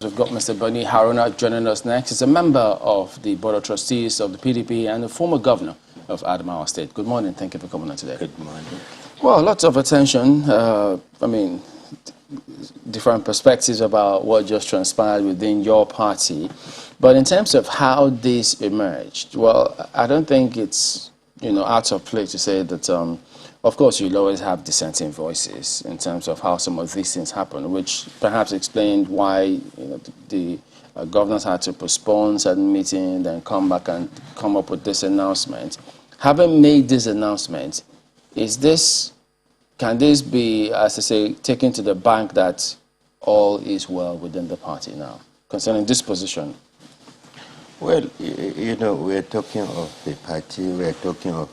We've got Mr. Boni Haruna joining us next. He's a member of the Board of Trustees of the PDP and the former governor of Adamawa State. Good morning. Thank you for coming on today. Good morning. Well, lots of attention. Different perspectives about what just transpired within your party. But in terms of how this emerged, well, I don't think it's, out of place to say that, of course, you'll always have dissenting voices in terms of how some of these things happen, which perhaps explained why the governors had to postpone certain meetings and come back and come up with this announcement. Having made this announcement, can this be, as I say, taken to the bank that all is well within the party now, concerning this position? Well, we're talking of the party, we're talking of,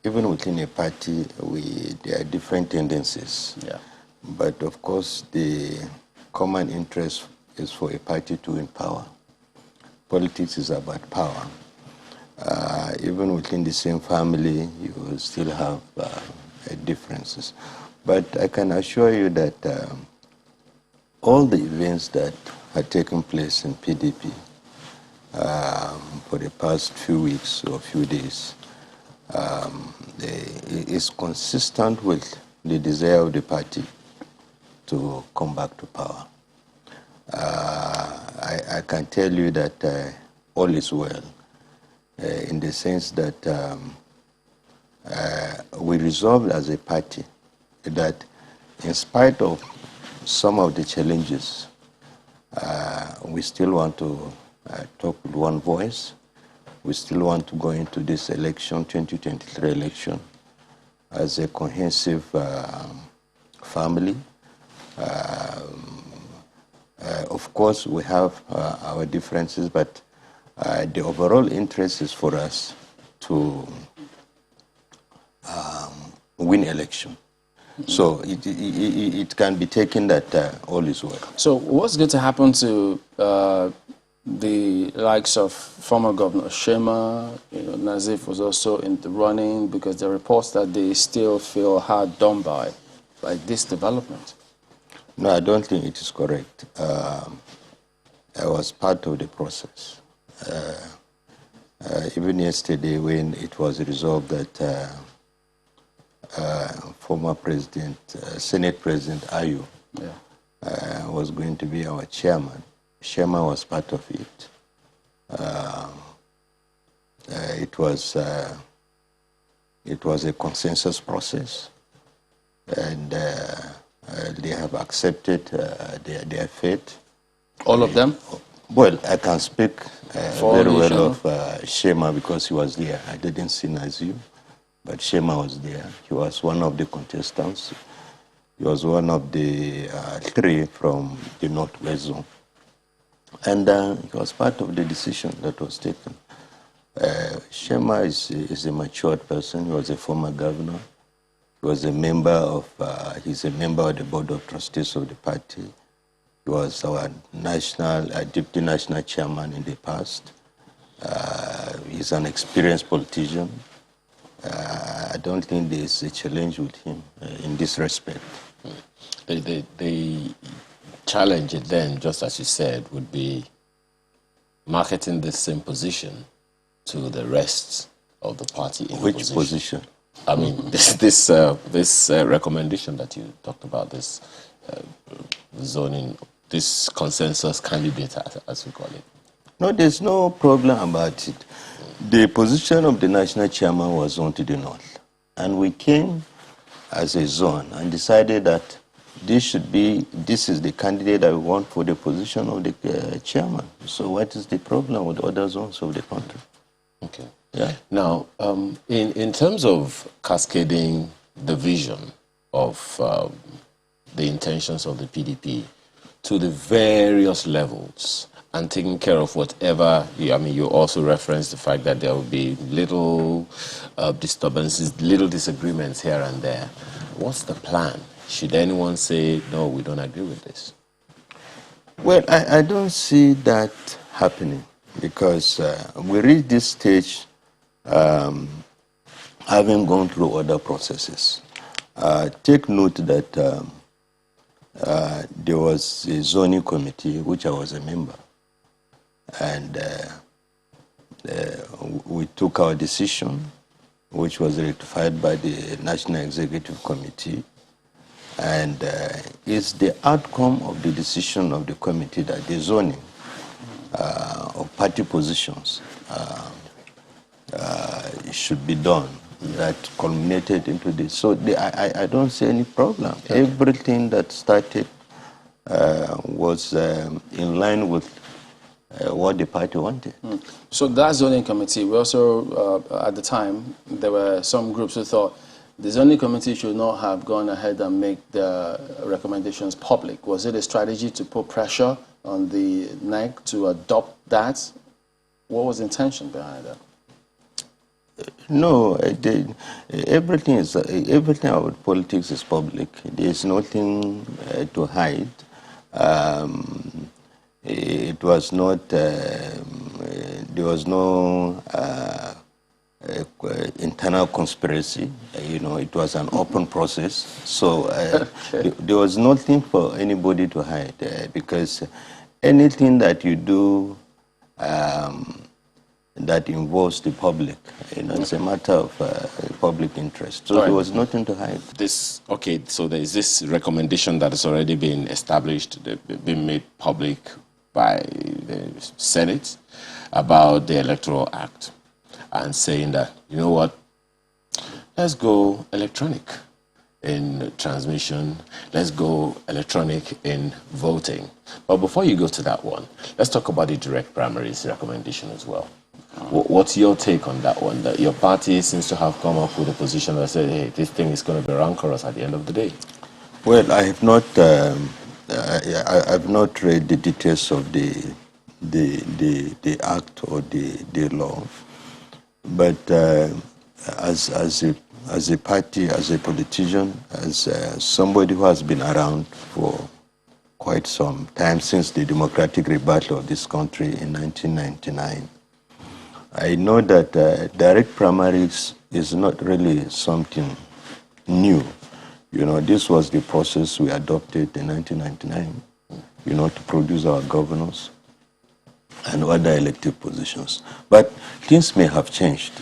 even within a party, there are different tendencies. Yeah. But of course, the common interest is for a party to win power. Politics is about power. Even within the same family, you will still have differences. But I can assure you that all the events that had taken place in PDP for the past few weeks or few days is consistent with the desire of the party to come back to power. I can tell you that all is well, in the sense that we resolved as a party that in spite of some of the challenges, we still want to talk with one voice. We still want to go into this election, 2023 election, as a cohesive family. Of course, we have our differences, but the overall interest is for us to win election. So it can be taken that all is well. So what's going to happen to the likes of former Governor Shema? Nazif was also in the running because there are reports that they still feel hard done by this development. No, I don't think it is correct. I was part of the process. Even yesterday when it was resolved that former President, Senate President Ayu was going to be our chairman. Shema was part of it. It was a consensus process, and they have accepted their fate. All of them? Well, I can speak very well of Shema because he was there. I didn't see Nazir, but Shema was there. He was one of the contestants. He was one of the three from the Northwest Zone. And he was part of the decision that was taken. Shema is a matured person. He was a former governor. He was a member of, he's a member of the Board of Trustees of the party. He was our deputy national chairman in the past. He's an experienced politician. I don't think there's a challenge with him in this respect. The challenge then, just as you said, would be marketing the same position to the rest of the party in Which position? I mean, this recommendation that you talked about, this zoning, this consensus candidate, as we call it. No, there's no problem about it. The position of the national chairman was zone to the north. And we came as a zone and decided that this is the candidate that we want for the position of the chairman. So what is the problem with other zones of the country? Okay. Yeah. Now, in terms of cascading the vision of the intentions of the PDP to the various levels and taking care of whatever, you also referenced the fact that there will be little disturbances, little disagreements here and there. What's the plan? Should anyone say, no, we don't agree with this? Well, I don't see that happening because we reach this stage having gone through other processes. Take note that there was a zoning committee, which I was a member. And we took our decision, which was ratified by the National Executive Committee. And it's the outcome of the decision of the committee that the zoning of party positions should be done, that culminated into this. So I don't see any problem. Okay. Everything that started was in line with what the party wanted. So that zoning committee, we also, at the time, there were some groups who thought the zoning committee should not have gone ahead and make the recommendations public. Was it a strategy to put pressure on the NEC to adopt that? What was the intention behind that? No, everything about politics is public. There is nothing to hide. It was not. There was no internal conspiracy. It was an open process. So there was nothing for anybody to hide because anything that you do that involves the public, it's a matter of public interest. So there was nothing to hide. So there is this recommendation that has already been established, been made public by the Senate about the Electoral Act, and saying that, you know what, let's go electronic in transmission, let's go electronic in voting. But before you go to that one, let's talk about the direct primaries recommendation as well. What's your take on that one? That your party seems to have come up with a position that said, hey, this thing is going to be rancorous at the end of the day. Well, I have not read the details of the act or the law, but as a party, as a politician, as somebody who has been around for quite some time since the democratic rebirth of this country in 1999, I know that direct primaries is not really something new. This was the process we adopted in 1999, to produce our governors and other elective positions. But things may have changed,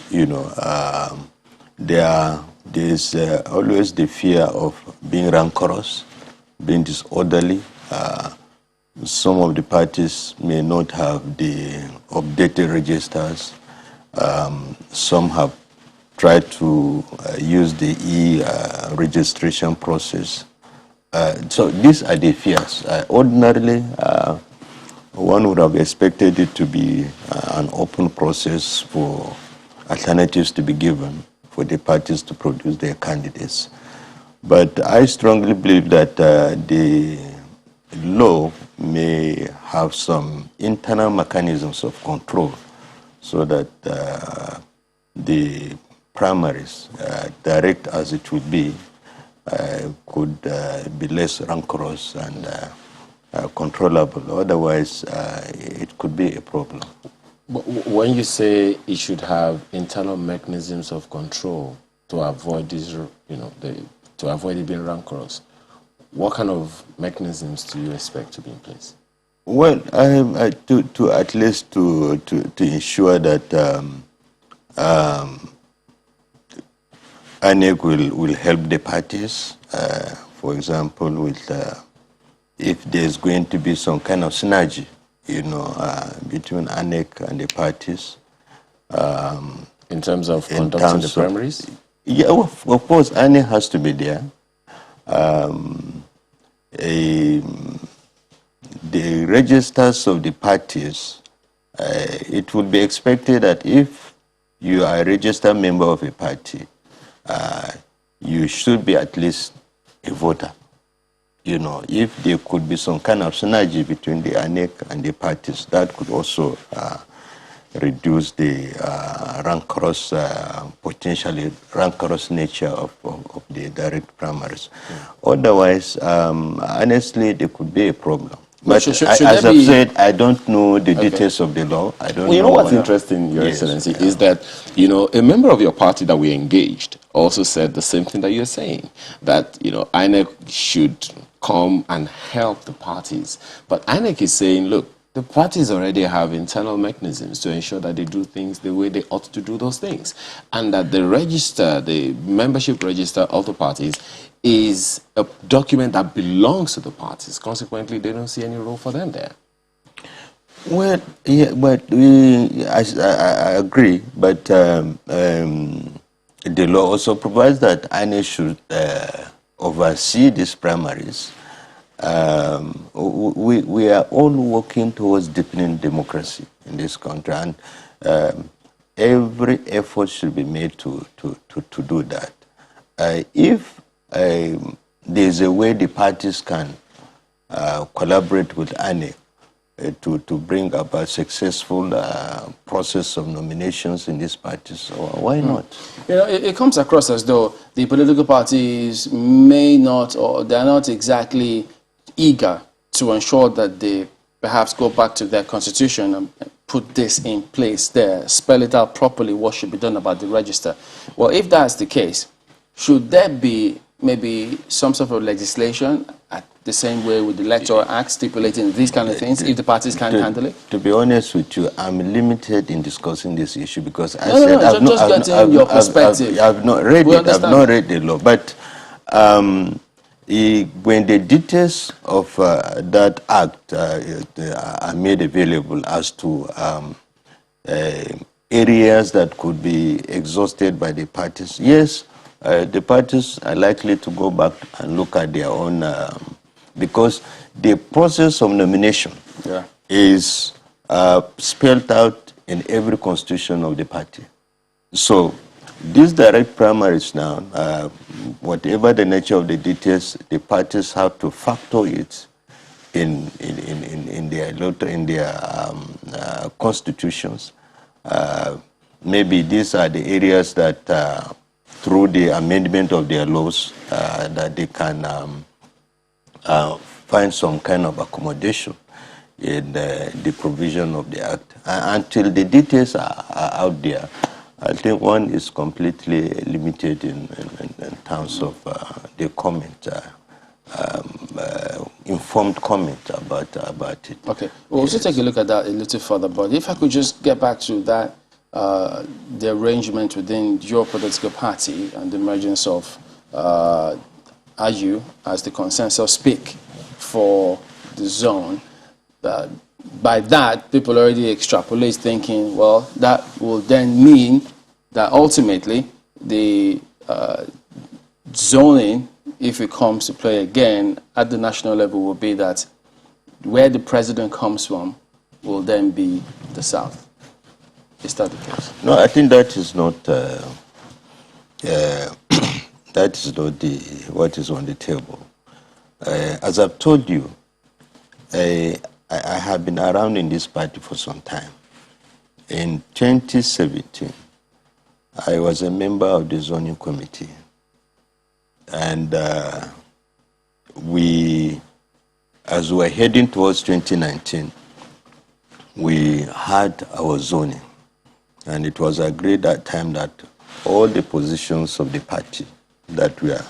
There's always the fear of being rancorous, being disorderly. Some of the parties may not have the updated registers. Some have tried to use the e-registration process. So these are the fears. Ordinarily, one would have expected it to be an open process for alternatives to be given for the parties to produce their candidates. But I strongly believe that the law may have some internal mechanisms of control so that the primaries, direct as it would be, could be less rancorous and controllable. Otherwise, it could be a problem. But when you say it should have internal mechanisms of control to avoid this, to avoid it being rancorous, what kind of mechanisms do you expect to be in place? Well, to at least to ensure that INEC will help the parties. For example, with if there's going to be some kind of synergy, between INEC and the parties. In terms of conducting the primaries? Yeah, of course, INEC has to be there. The registers of the parties, it would be expected that if you are a registered member of a party, you should be at least a voter. If there could be some kind of synergy between the INEC and the parties, that could also reduce the potentially rancorous nature of the direct primaries. Otherwise, honestly, there could be a problem. But should as I've said, I don't know the details of the law. I don't know. You know what's interesting, Your Excellency, is that, a member of your party that we engaged also said the same thing that you're saying, that, INEC should come and help the parties. But INEC is saying, look, the parties already have internal mechanisms to ensure that they do things the way they ought to do those things. And that the register, the membership register of the parties is a document that belongs to the parties. Consequently, they don't see any role for them there. Well, yeah, but I agree. But the law also provides that INEC should oversee these primaries. We are all working towards deepening democracy in this country, and every effort should be made to do that. If there's a way the parties can collaborate with INEC to bring about a successful process of nominations in these parties, why not? You know, it comes across as though the political parties may not, or they're not exactly eager to ensure that they perhaps go back to their constitution and put this in place there, spell it out properly what should be done about the register. Well, if that's the case, should there be maybe some sort of legislation at the same way with the Electoral Act stipulating these kind of things if the parties can't handle it? To be honest with you, I'm limited in discussing this issue because I I've not read it. I've not read the law, but when the details of that act are made available as to areas that could be exhausted by the parties, yes, the parties are likely to go back and look at their own, because the process of nomination is spelled out in every constitution of the party. So these direct primaries now, whatever the nature of the details, the parties have to factor it in their constitutions. Maybe these are the areas that through the amendment of their laws that they can find some kind of accommodation in the provision of the act. Until the details are out there, I think one is completely limited in terms of the comment, informed comment about it. Okay, we'll also take a look at that a little further, but if I could just get back to that, the arrangement within your political party and the emergence of Ayu as the consensus speak for the zone. By that, people already extrapolate thinking, well, that will then mean that ultimately the zoning, if it comes to play again at the national level, will be that where the president comes from will then be the South. Is that the case? No, I think that is not that is not what is on the table. As I've told you, I have been around in this party for some time. In 2017, I was a member of the zoning committee, and as we were heading towards 2019, we had our zoning, and it was agreed at that time that all the positions of the party that were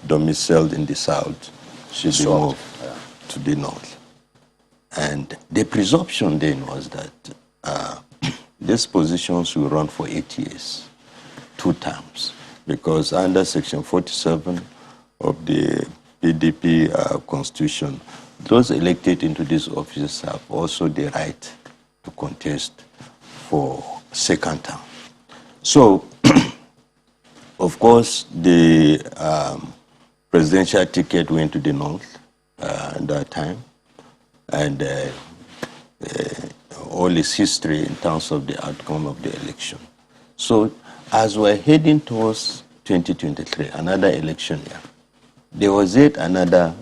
domiciled in the South should be moved to the North. And the presumption then was that these positions will run for 8 years, 2 terms, because under Section 47 of the PDP Constitution, those elected into these offices have also the right to contest for 2nd term. So, of course, the presidential ticket went to the North at that time, and all its history in terms of the outcome of the election. So as we're heading towards 2023, another election year, there was yet another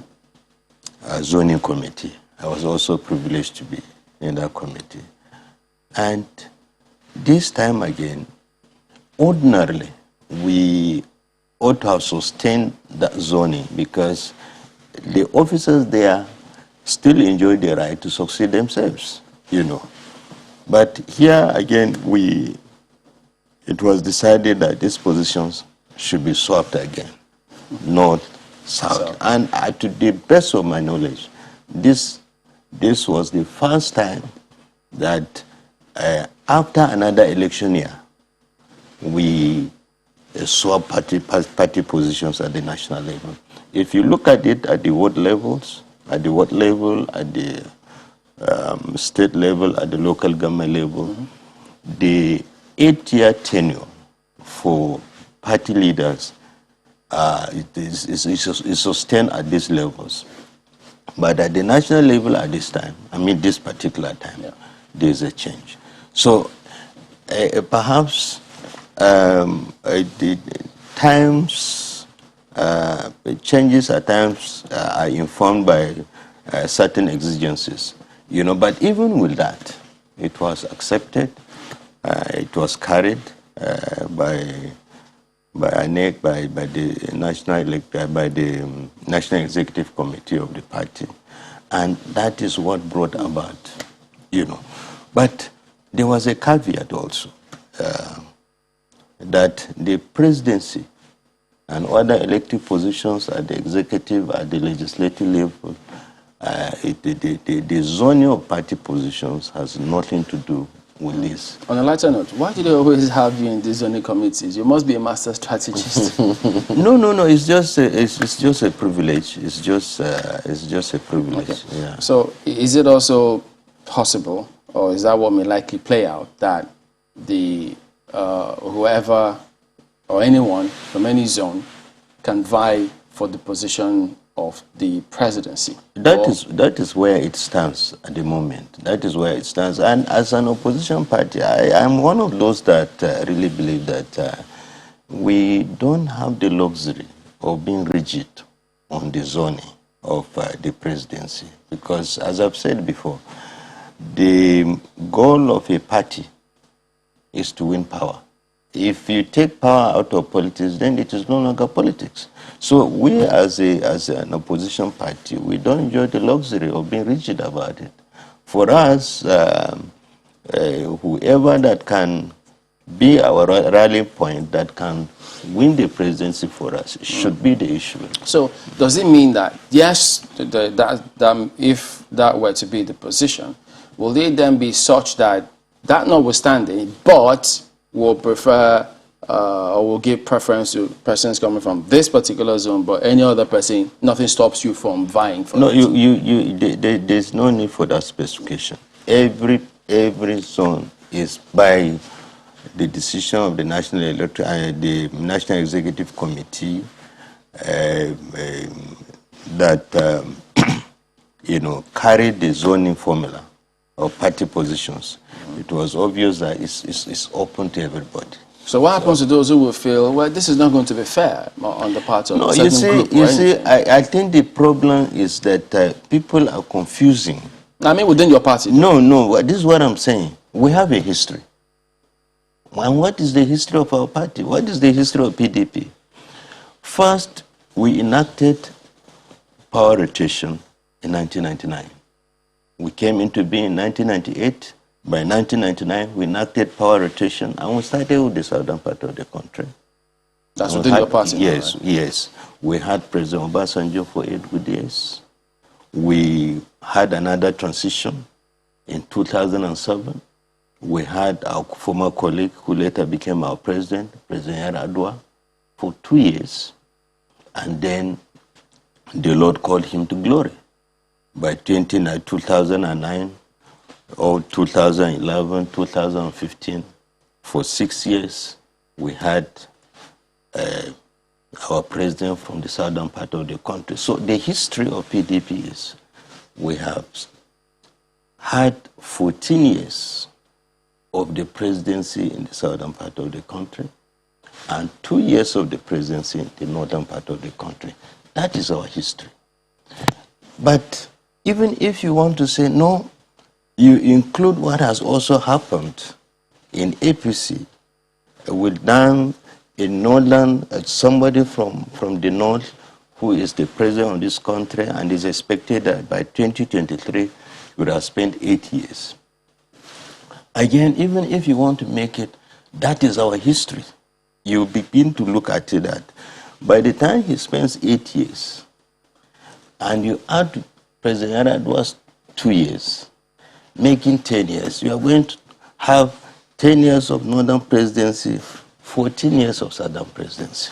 zoning committee. I was also privileged to be in that committee. And this time again, ordinarily, we ought to have sustained that zoning because the officers there still enjoy the right to succeed themselves, you know. But here again, it was decided that these positions should be swapped again, North South. And to the best of my knowledge, this was the first time that after another election year, we saw party positions at the national level. If you look at it at the ward levels, at the state level, at the local government level, the 8-year tenure for party leaders is sustained at these levels. But at the national level at this time, this particular time, there's a change. So perhaps the times, changes at times are informed by certain exigencies, but even with that, it was accepted, it was carried by INEC, by the National Executive Committee of the party, and that is what brought about, But there was a caveat also, that the presidency and other elective positions at the executive, at the legislative level, the zoning of party positions has nothing to do with this. On a lighter note, why do they always have you in these zoning committees? You must be a master strategist. No. It's just a privilege. It's just a privilege. Okay. Yeah. So, is it also possible, or is that what may likely play out, that the whoever or anyone from any zone can vie for the position of the presidency? That is where it stands at the moment. That is where it stands. And as an opposition party, I'm one of those that really believe that we don't have the luxury of being rigid on the zoning of the presidency. Because, as I've said before, the goal of a party is to win power. If you take power out of politics, then it is no longer politics. So we, as an opposition party, we don't enjoy the luxury of being rigid about it. For us, whoever that can be our rallying point, that can win the presidency for us, should be the issue. So does it mean that, yes, if that were to be the position, will it then be such that notwithstanding, but will prefer or will give preference to persons coming from this particular zone, but any other person, nothing stops you from vying for it? There's no need for that specification. Every zone is by the decision of the National Executive Committee that carried the zoning formula of party positions. It was obvious that it's open to everybody. So what happens to those who will feel, well, this is not going to be fair on the part of a certain group? You see, I think the problem is that people are confusing. Within your party? No, this is what I'm saying. We have a history. And what is the history of our party? What is the history of PDP? First, we enacted power rotation in 1999. We came into being in 1998. By 1999, we enacted power rotation, and we started with the southern part of the country. That's within your party? Yes, right? Yes. We had President Obasanjo for 8 good years. We had another transition in 2007. We had our former colleague, who later became our president, President Yar'Adua, for 2 years. And then the Lord called him to glory. By 2009, or 2011, 2015, for 6 years, we had our president from the southern part of the country. So the history of PDP is we have had 14 years of the presidency in the southern part of the country and 2 years of the presidency in the northern part of the country. That is our history. But even if you want to say no, you include what has also happened in APC with them in northern, somebody from the north who is the president of this country and is expected that by 2023 would have spent 8 years. Again, even if you want to make it, that is our history. You begin to look at it that By the time he spends 8 years, and you add to President Yar'Adua's 2 years, making 10 years, you are going to have 10 years of Northern presidency, 14 years of Southern presidency.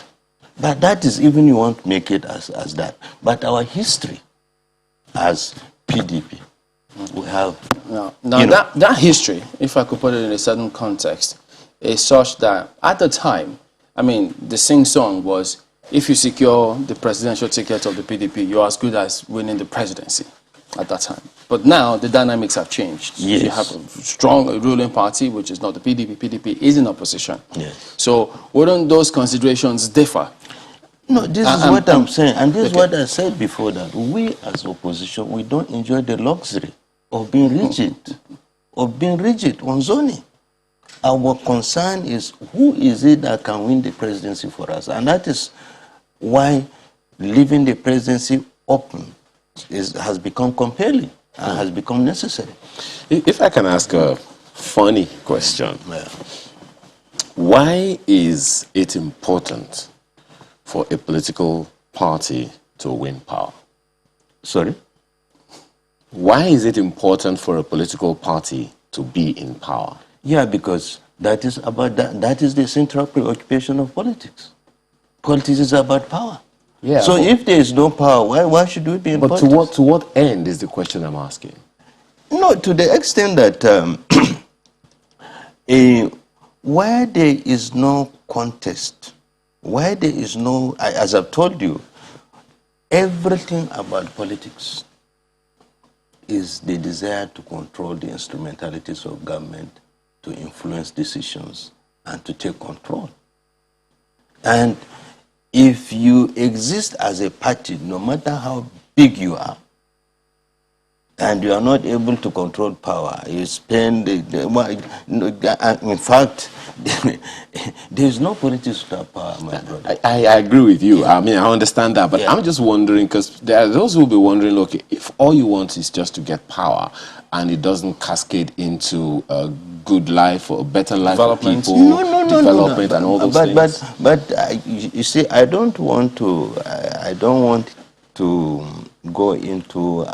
But that is even you want to make it as that. But our history as PDP, we have... Now that history, if I could put it in a certain context, is such that at the time, I mean, the sing-song was, if you secure the presidential ticket of the PDP, you're as good as winning the presidency at that time. But now the dynamics have changed. Yes. You have a strong ruling party, which is not the PDP. PDP is in opposition. Yes. So wouldn't those considerations differ? No, this is what I'm saying. And this is what I said before, that we as opposition, we don't enjoy the luxury of being rigid, on zoning. Our concern is, who is it that can win the presidency for us? And that is why leaving the presidency open has become compelling and has become necessary. If I can ask a funny question, Yeah. why is it important for a political party to win power? Sorry? Why is it important for a political party to be in power? Yeah, because that is about that is the central preoccupation of politics. Politics is about power. Yeah. So if there is no power, why should we be in But politics? to what end is the question I'm asking? No, to the extent that where there is no contest, where there is no, as I've told you, everything about politics is the desire to control the instrumentalities of government, to influence decisions, and to take control. And if you exist as a party, no matter how big you are, and you are not able to control power, you spend, in fact, there is no politics without power, my brother. I agree with you. I mean, I understand that, but Yeah. I'm just wondering, because there are those who will be wondering, okay, if all you want is just to get power and it doesn't cascade into a good life or a better life for Development. people, No. development and all those things. But you see, I don't want to go into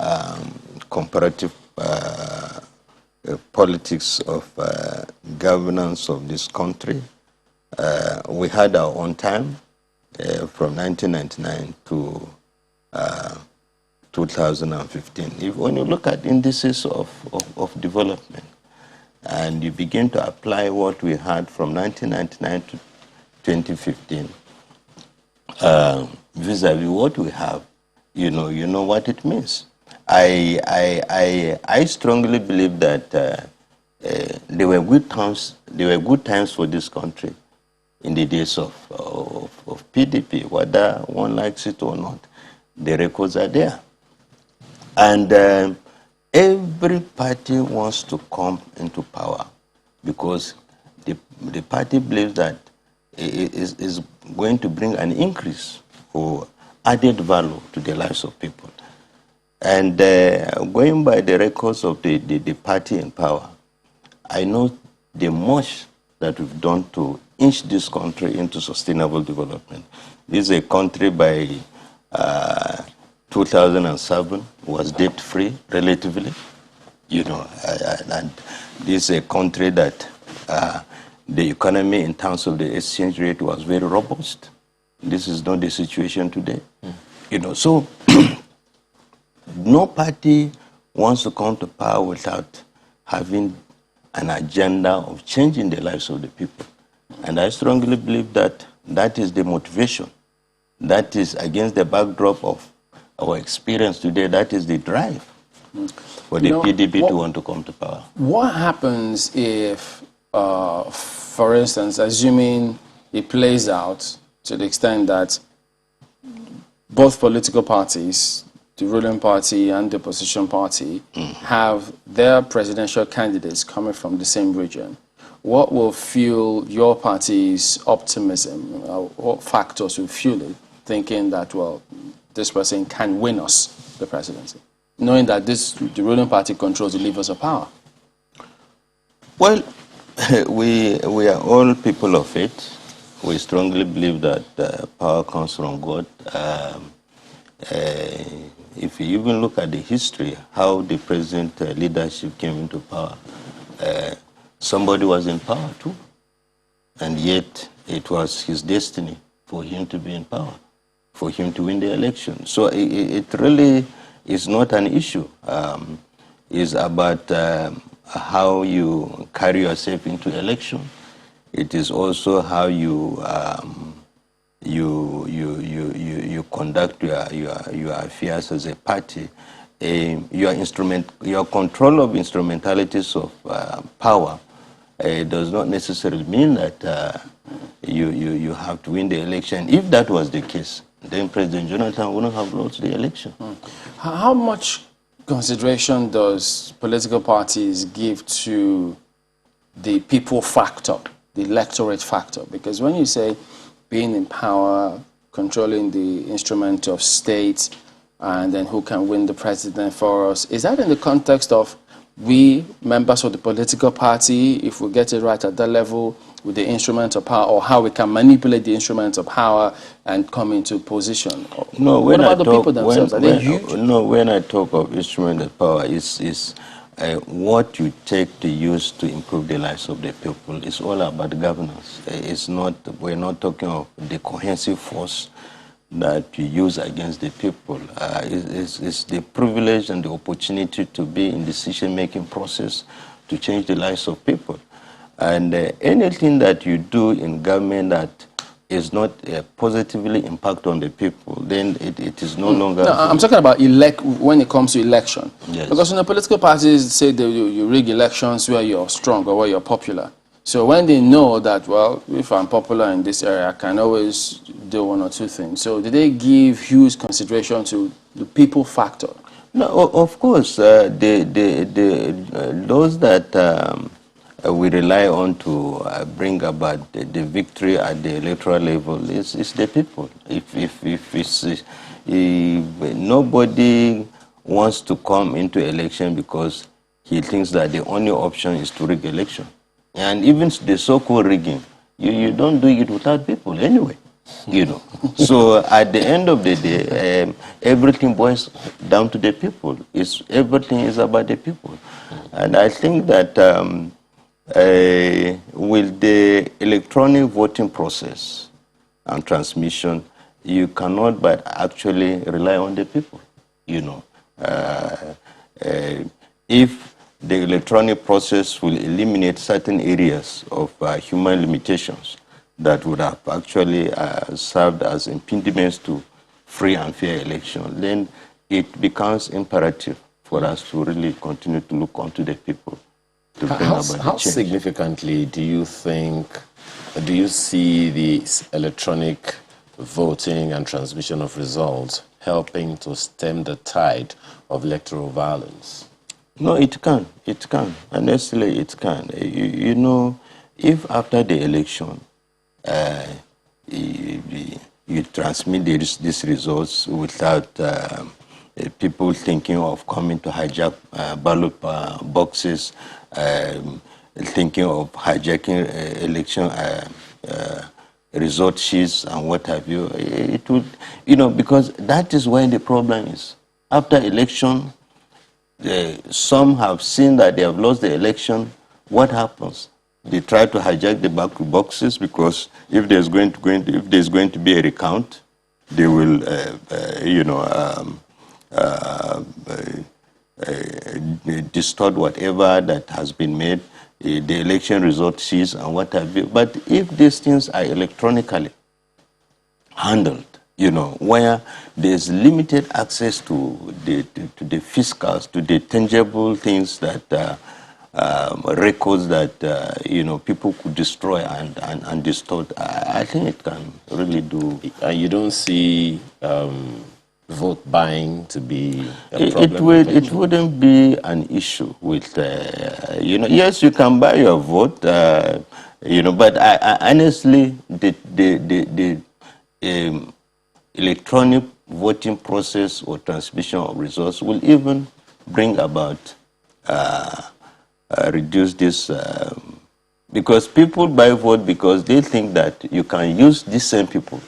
comparative politics of governance of this country. We had our own time from 1999 to 2015. When you look at indices of development, and you begin to apply what we had from 1999 to 2015, vis-a-vis what we have, you know what it means. I strongly believe that there were good times. There were good times for this country in the days of PDP, whether one likes it or not. The records are there, and every party wants to come into power because the party believes that it is going to bring an increase or added value to the lives of people. And going by the records of the party in power, I know the much that we've done to inch this country into sustainable development. This is a country by 2007 was debt-free, relatively, and this is a country that the economy in terms of the exchange rate was very robust. This is not the situation today. So no party wants to come to power without having an agenda of changing the lives of the people. And I strongly believe that that is the motivation. That is against the backdrop of our experience today. That is the drive for the PDP to want to come to power. What happens if, for instance, assuming it plays out to the extent that both political parties, the ruling party and the opposition party, have their presidential candidates coming from the same region? What will fuel your party's optimism? What factors will fuel it, thinking that, well, this person can win us the presidency, knowing that the ruling party controls the levers of power? Well, we are all people of faith, we strongly believe that power comes from God. If you even look at the history, how the present leadership came into power, somebody was in power too, and yet it was his destiny for him to be in power, for him to win the election. So it really is not an issue. It's about how you carry yourself into election. It is also how you you conduct your affairs as a party. Your control of instrumentalities of power does not necessarily mean that you have to win the election. If that was the case, then President Jonathan wouldn't have lost the election. How much consideration does political parties give to the people factor, the electorate factor? Because when you say being in power, controlling the instrument of state, and then who can win the president for us, is that in the context of we, members of the political party, if we get it right at that level, with the instrument of power, or how we can manipulate the instrument of power and come into position? No, what about the people themselves? Are they huge? No, when I talk of instrument of power, it's what you take to use to improve the lives of the people. It's all about governance. It's not. We're not talking of the cohesive force that you use against the people. It's the privilege and the opportunity to be in decision-making process to change the lives of people. And anything that you do in government that is not positively impact on the people, then it is no longer... No, I'm talking about when it comes to election. Yes. Because when the political parties say you rig elections where you're strong or where you're popular. So when they know that, well, if I'm popular in this area, I can always do one or two things. So do they give huge consideration to the people factor? No, of course. Those that we rely on to bring about the victory at the electoral level is the people. If nobody wants to come into election because he thinks that the only option is to rig election. And even the so-called rigging, you don't do it without people anyway, you know. So at the end of the day, everything boils down to the people. Everything is about the people. And I think that with the electronic voting process and transmission, you cannot but actually rely on the people, you know. If the electronic process will eliminate certain areas of human limitations that would have actually served as impediments to free and fair election, then it becomes imperative for us to really continue to look onto the people to bring about the change. How significantly do you see the electronic voting and transmission of results helping to stem the tide of electoral violence? No, it can. It can. Honestly, it can. You know, if after the election you transmit these results without people thinking of coming to hijack ballot boxes, thinking of hijacking election result sheets and what have you, it would, you know, because that is where the problem is. After election, some have seen that they have lost the election. What happens? They try to hijack the ballot boxes because if there's going to be a recount, they will, distort whatever that has been made, the election result sheets and what have you. But if these things are electronically handled, you know, where there's limited access to the fiscals, to the tangible things that records that you know, people could destroy and distort, I think it can really do. You don't see vote buying to be a problem? It wouldn't be an issue with, you know, yes, you can buy your vote, you know, but I honestly, the electronic voting process or transmission of results will even bring about reduce this Because people buy vote because they think that you can use these same people,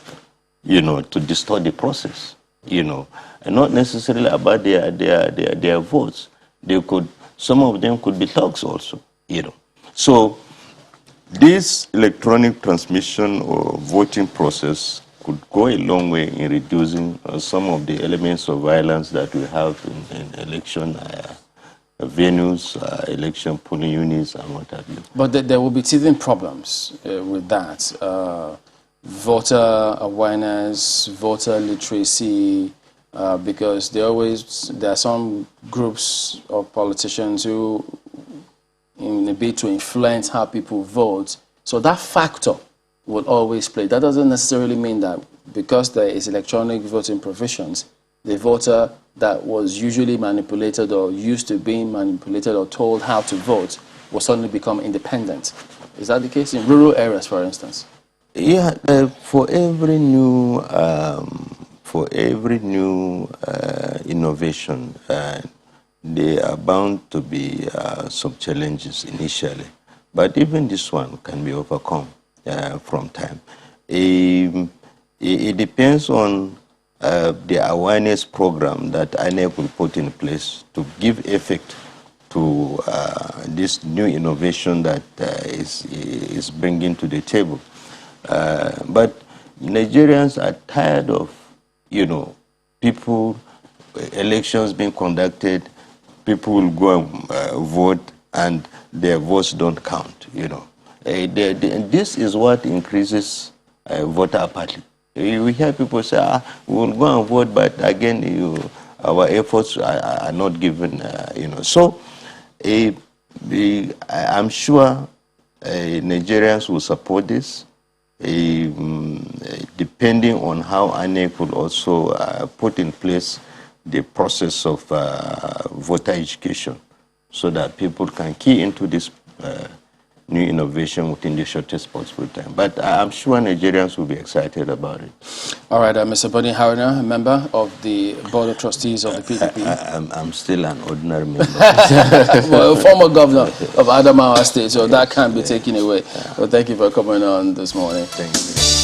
to distort the process, and not necessarily about their votes. Some of them could be thugs also. So this electronic transmission or voting process could go a long way in reducing some of the elements of violence that we have in election venues, election polling units, and what have you. But there will be teething problems with that. Voter awareness, voter literacy, because there are some groups of politicians who, in a bid to influence how people vote, so that factor will always play. That doesn't necessarily mean that because there is electronic voting provisions, the voter that was usually manipulated or used to being manipulated or told how to vote will suddenly become independent. Is that the case in rural areas, for instance? Yeah, for every new innovation, there are bound to be some challenges initially, but even this one can be overcome from time. It depends on the awareness program that INEC will put in place to give effect to this new innovation that is bringing to the table. But Nigerians are tired of, elections being conducted, people will go and vote, and their votes don't count. This is what increases voter apathy. We hear people say, we will go and vote, but again, our efforts are not given, So I'm sure Nigerians will support this, depending on how INEC will also put in place the process of voter education so that people can key into this new innovation within the shortest possible time. But I'm sure Nigerians will be excited about it. All right, Mr. Boni Haruna, a member of the Board of Trustees of the PDP. I'm still an ordinary member. Well, former governor of Adamawa State, so that can't be taken away. Well, thank you for coming on this morning. Thank you.